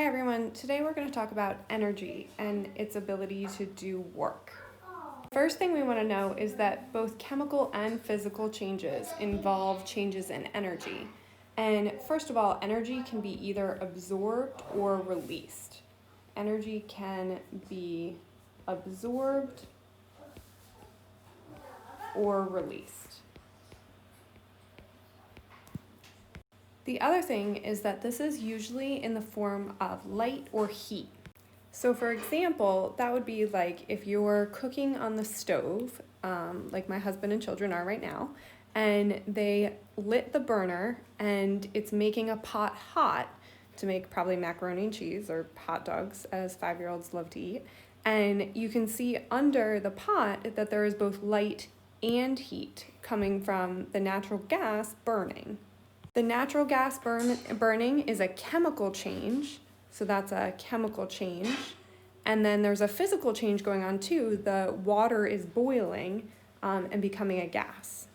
everyone, today we're going to talk about energy and its ability to do work. First thing we want to know is that both chemical and physical changes involve changes in energy. And first of all, energy can be either absorbed or released. Energy can be absorbed or released. The other thing is that this is usually in the form of light or heat. So for example, that would be like if you're cooking on the stove, like my husband and children are right now, and they lit the burner and it's making a pot hot to make probably macaroni and cheese or hot dogs, as 5-year-olds love to eat. And you can see under the pot that there is both light and heat coming from the natural gas burning. The natural gas burning is a chemical change, so that's a chemical change. And then there's a physical change going on too. The water is boiling and becoming a gas.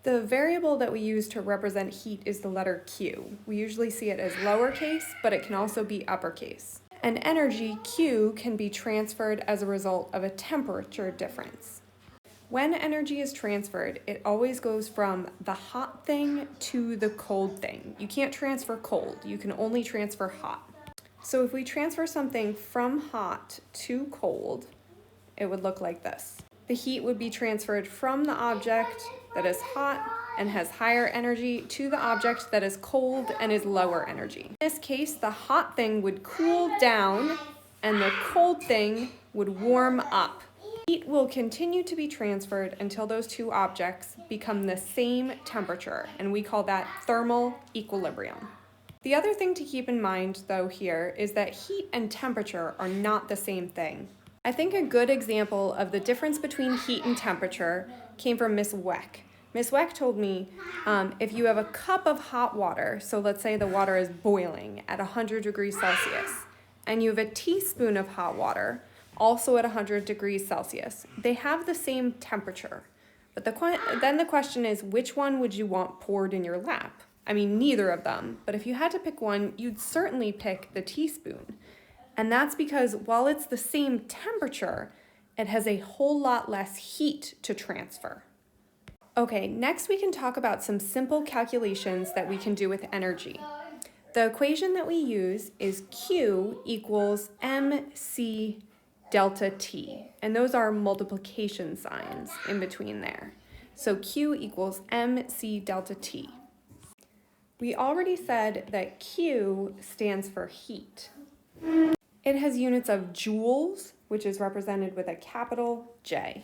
The variable that we use to represent heat is the letter Q. We usually see it as lowercase, but it can also be uppercase. And energy, Q, can be transferred as a result of a temperature difference. When energy is transferred, it always goes from the hot thing to the cold thing. You can't transfer cold, you can only transfer hot. So if we transfer something from hot to cold, it would look like this. The heat would be transferred from the object that is hot and has higher energy to the object that is cold and is lower energy. In this case, the hot thing would cool down and the cold thing would warm up. Heat will continue to be transferred until those two objects become the same temperature, and we call that thermal equilibrium. The other thing to keep in mind, though, here is that heat and temperature are not the same thing. I think a good example of the difference between heat and temperature came from Miss Weck. Miss Weck told me if you have a cup of hot water, so let's say the water is boiling at 100 degrees Celsius, and you have a teaspoon of hot water, also at 100 degrees Celsius. They have the same temperature. But then the question is, which one would you want poured in your lap? I mean, neither of them. But if you had to pick one, you'd certainly pick the teaspoon. And that's because while it's the same temperature, it has a whole lot less heat to transfer. Okay, next we can talk about some simple calculations that we can do with energy. The equation that we use is Q equals mc delta T, and those are multiplication signs in between there. So Q equals mc delta T. We already said that Q stands for heat. It has units of joules, which is represented with a capital J.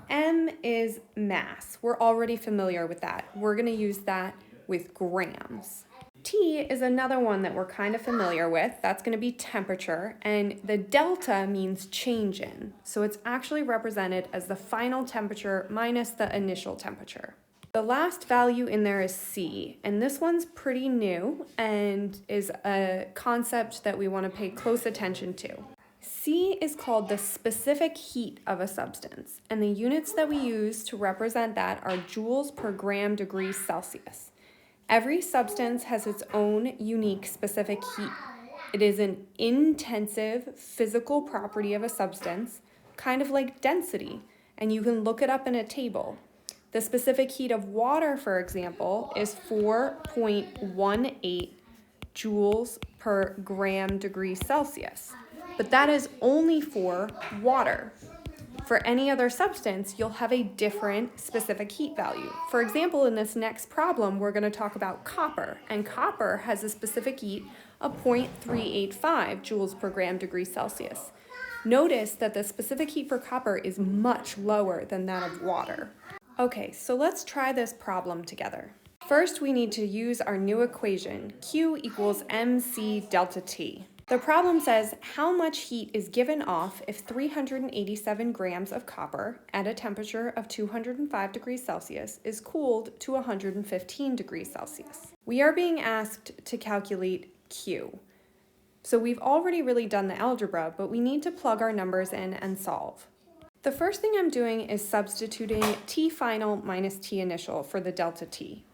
M is mass. We're already familiar with that. We're going to use that with grams. T is another one that we're kind of familiar with. That's going to be temperature, and the delta means change in. So it's actually represented as the final temperature minus the initial temperature. The last value in there is C, and this one's pretty new and is a concept that we want to pay close attention to. C is called the specific heat of a substance, and the units that we use to represent that are joules per gram degrees Celsius. Every substance has its own unique specific heat. It is an intensive physical property of a substance, kind of like density, and you can look it up in a table. The specific heat of water, for example, is 4.18 joules per gram degree Celsius, but that is only for water. For any other substance, you'll have a different specific heat value. For example, in this next problem, we're going to talk about copper, and copper has a specific heat of 0.385 joules per gram degree Celsius. Notice that the specific heat for copper is much lower than that of water. Okay, so let's try this problem together. First, we need to use our new equation, Q equals mc delta T. The problem says how much heat is given off if 387 grams of copper at a temperature of 205 degrees Celsius is cooled to 115 degrees Celsius. We are being asked to calculate Q. So we've already really done the algebra, but we need to plug our numbers in and solve. The first thing I'm doing is substituting T final minus T initial for the delta T.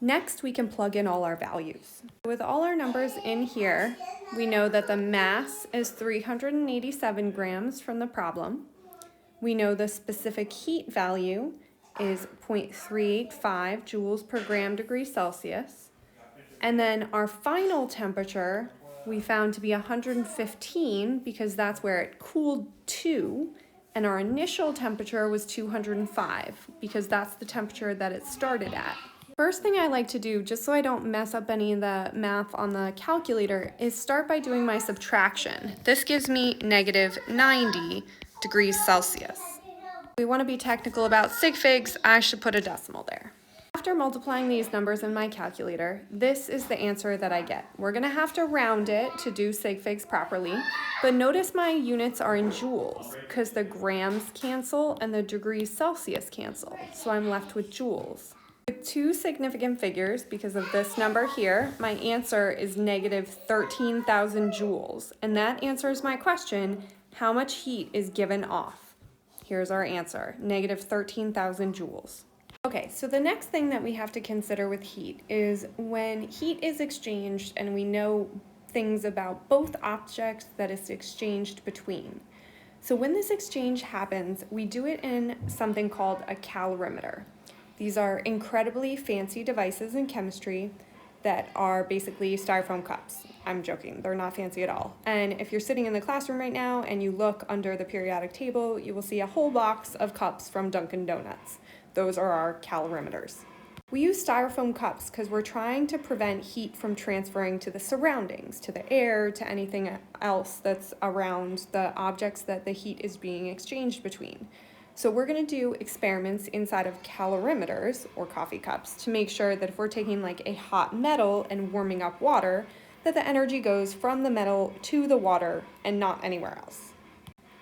Next, we can plug in all our values. With all our numbers in here, we know that the mass is 387 grams from the problem. We know the specific heat value is 0.385 joules per gram degree Celsius. And then our final temperature we found to be 115 because that's where it cooled to, and our initial temperature was 205 because that's the temperature that it started at. First thing I like to do, just so I don't mess up any of the math on the calculator, is start by doing my subtraction. This gives me negative 90 degrees Celsius. If we want to be technical about sig figs, I should put a decimal there. After multiplying these numbers in my calculator, this is the answer that I get. We're going to have to round it to do sig figs properly, but notice my units are in joules because the grams cancel and the degrees Celsius cancel, so I'm left with joules. With two significant figures, because of this number here, my answer is negative 13,000 joules, and that answers my question, how much heat is given off? Here's our answer, negative 13,000 joules. Okay, so the next thing that we have to consider with heat is when heat is exchanged and we know things about both objects that it's exchanged between. So when this exchange happens, we do it in something called a calorimeter. These are incredibly fancy devices in chemistry that are basically styrofoam cups. I'm joking, they're not fancy at all. And if you're sitting in the classroom right now and you look under the periodic table, you will see a whole box of cups from Dunkin' Donuts. Those are our calorimeters. We use styrofoam cups because we're trying to prevent heat from transferring to the surroundings, to the air, to anything else that's around the objects that the heat is being exchanged between. So we're going to do experiments inside of calorimeters, or coffee cups, to make sure that if we're taking like a hot metal and warming up water, that the energy goes from the metal to the water and not anywhere else.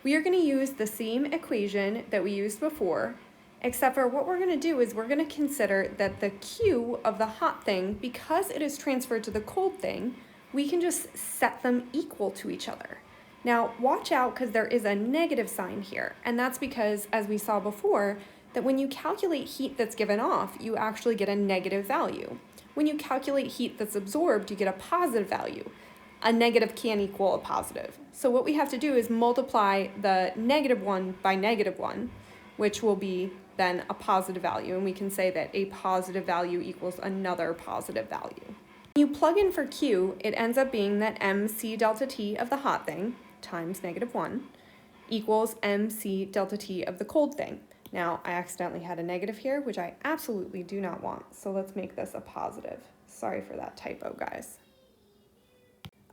We are going to use the same equation that we used before, except for what we're going to do is we're going to consider that the Q of the hot thing, because it is transferred to the cold thing, we can just set them equal to each other. Now, watch out because there is a negative sign here, and that's because, as we saw before, that when you calculate heat that's given off, you actually get a negative value. When you calculate heat that's absorbed, you get a positive value. A negative can't equal a positive. So what we have to do is multiply the negative 1 by negative 1, which will be then a positive value, and we can say that a positive value equals another positive value. When you plug in for Q, it ends up being that mc delta T of the hot thing times negative 1 equals mc delta T of the cold thing. Now, I accidentally had a negative here, which I absolutely do not want, so let's make this a positive. Sorry for that typo, guys.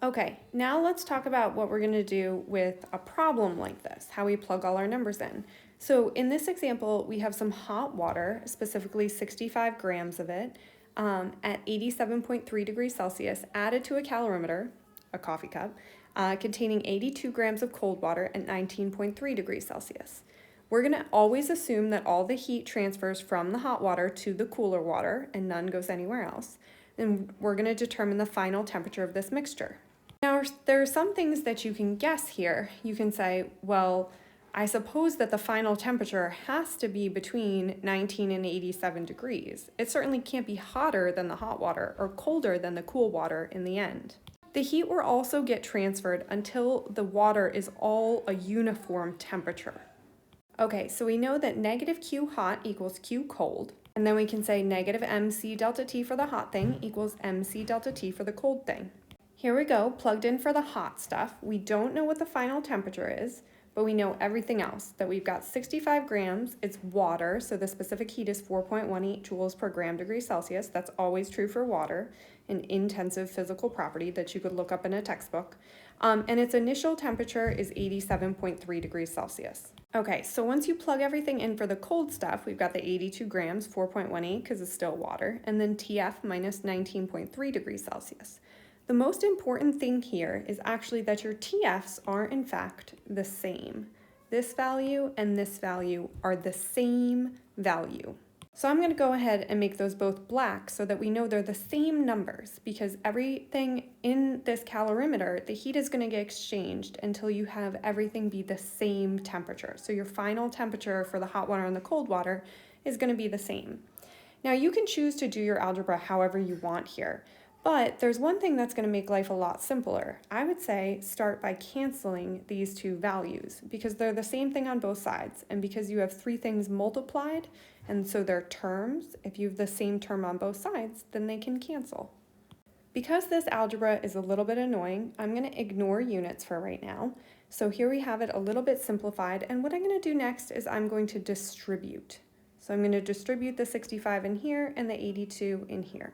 Okay, now let's talk about what we're going to do with a problem like this, how we plug all our numbers in. So in this example, we have some hot water, specifically 65 grams of it, at 87.3 degrees Celsius, added to a calorimeter, a coffee cup, containing 82 grams of cold water at 19.3 degrees Celsius. We're going to always assume that all the heat transfers from the hot water to the cooler water and none goes anywhere else. And we're going to determine the final temperature of this mixture. Now, there are some things that you can guess here. You can say, well, I suppose that the final temperature has to be between 19 and 87 degrees. It certainly can't be hotter than the hot water or colder than the cool water in the end. The heat will also get transferred until the water is all a uniform temperature. Okay, so we know that negative Q hot equals Q cold, and then we can say negative mc delta T for the hot thing equals mc delta T for the cold thing. Here we go, plugged in for the hot stuff. We don't know what the final temperature is, but we know everything else, that we've got 65 grams, it's water, so the specific heat is 4.18 joules per gram degree Celsius. That's always true for water, an intensive physical property that you could look up in a textbook. And its initial temperature is 87.3 degrees Celsius. Okay, so once you plug everything in for the cold stuff, we've got the 82 grams, 4.18, because it's still water, and then TF minus 19.3 degrees Celsius. The most important thing here is actually that your TFs are in fact the same. This value and this value are the same value. So I'm going to go ahead and make those both black so that we know they're the same numbers, because everything in this calorimeter, the heat is going to get exchanged until you have everything be the same temperature. So your final temperature for the hot water and the cold water is going to be the same. Now you can choose to do your algebra however you want here, but there's one thing that's going to make life a lot simpler. I would say start by canceling these two values because they're the same thing on both sides, and because you have three things multiplied and so they're terms, if you have the same term on both sides, then they can cancel. Because this algebra is a little bit annoying, I'm going to ignore units for right now. So here we have it a little bit simplified, and what I'm going to do next is I'm going to distribute. So I'm going to distribute the 65 in here and the 82 in here.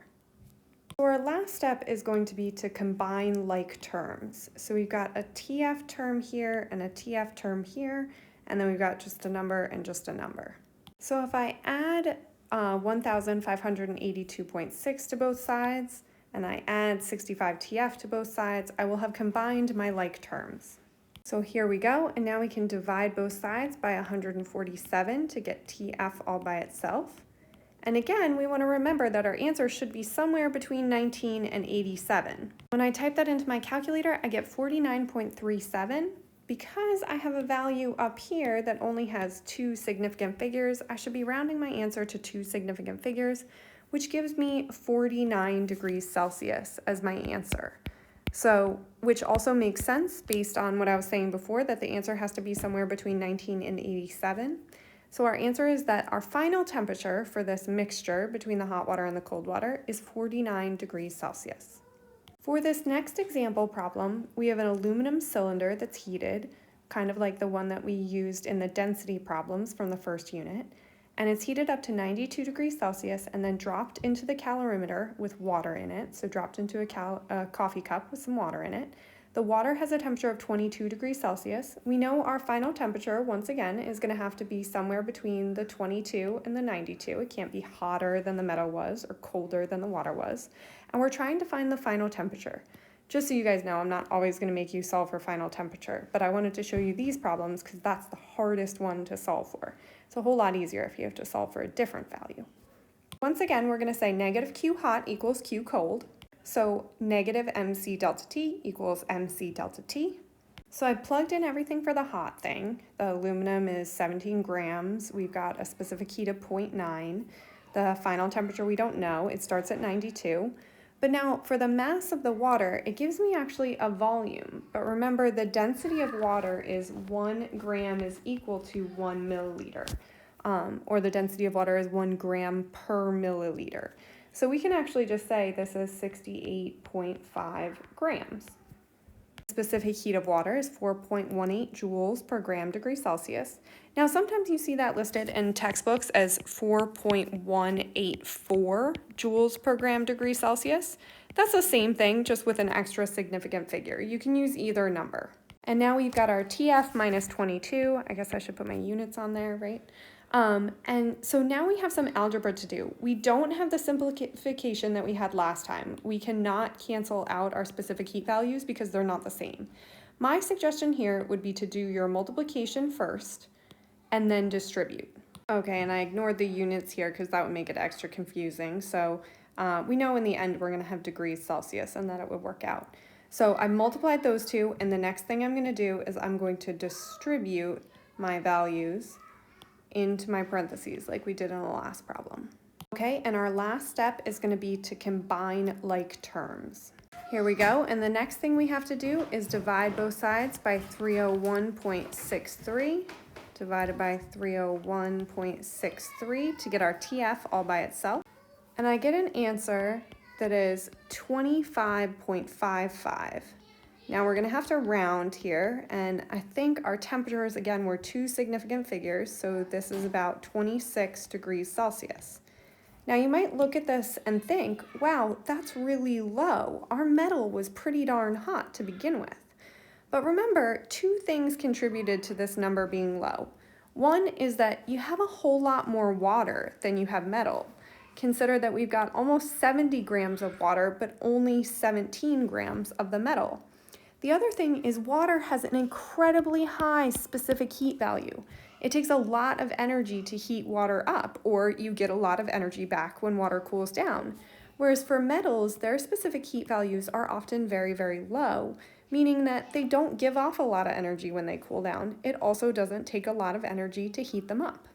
So our last step is going to be to combine like terms. So we've got a TF term here and a TF term here, and then we've got just a number and just a number. So if I add 1,582.6 to both sides, and I add 65 TF to both sides, I will have combined my like terms. So here we go, and now we can divide both sides by 147 to get TF all by itself. And again, we want to remember that our answer should be somewhere between 19 and 87. When I type that into my calculator, I get 49.37. Because I have a value up here that only has two significant figures, I should be rounding my answer to two significant figures, which gives me 49 degrees Celsius as my answer. So, which also makes sense based on what I was saying before, that the answer has to be somewhere between 19 and 87. So our answer is that our final temperature for this mixture between the hot water and the cold water is 49 degrees Celsius. For this next example problem, we have an aluminum cylinder that's heated, kind of like the one that we used in the density problems from the first unit, and it's heated up to 92 degrees Celsius and then dropped into the calorimeter with water in it, so dropped into a coffee cup with some water in it. The water has a temperature of 22 degrees Celsius. We know our final temperature, once again, is going to have to be somewhere between the 22 and the 92. It can't be hotter than the metal was or colder than the water was. And we're trying to find the final temperature. Just so you guys know, I'm not always going to make you solve for final temperature, but I wanted to show you these problems because that's the hardest one to solve for. It's a whole lot easier if you have to solve for a different value. Once again, we're going to say negative Q hot equals Q cold. So negative MC delta T equals MC delta T. So I plugged in everything for the hot thing. The aluminum is 17 grams. We've got a specific heat of 0.9. The final temperature we don't know. It starts at 92. But now for the mass of the water, it gives me actually a volume. But remember, the density of water is 1 gram is equal to 1 milliliter. Or the density of water is 1 gram per milliliter. So we can actually just say this is 68.5 grams. The specific heat of water is 4.18 joules per gram degree Celsius. Now sometimes you see that listed in textbooks as 4.184 joules per gram degree Celsius. That's the same thing, just with an extra significant figure. You can use either number. And now we've got our TF minus 22. I guess I should put my units on there, right? And so now we have some algebra to do. We don't have the simplification that we had last time. We cannot cancel out our specific heat values because they're not the same. My suggestion here would be to do your multiplication first and then distribute. Okay, and I ignored the units here because that would make it extra confusing. So we know in the end we're going to have degrees Celsius and that it would work out. So I multiplied those two, and the next thing I'm going to do is I'm going to distribute my values into my parentheses like we did in the last problem. Okay, and our last step is going to be to combine like terms. Here we go, and the next thing we have to do is divide both sides by 301.63 divided by 301.63 to get our TF all by itself. And I get an answer that is 25.55. Now we're going to have to round here, and I think our temperatures, again, were two significant figures, so this is about 26 degrees Celsius. Now you might look at this and think, wow, that's really low. Our metal was pretty darn hot to begin with. But remember, two things contributed to this number being low. One is that you have a whole lot more water than you have metal. Consider that we've got almost 70 grams of water, but only 17 grams of the metal. The other thing is water has an incredibly high specific heat value. It takes a lot of energy to heat water up, or you get a lot of energy back when water cools down. Whereas for metals, their specific heat values are often very, very low, meaning that they don't give off a lot of energy when they cool down. It also doesn't take a lot of energy to heat them up.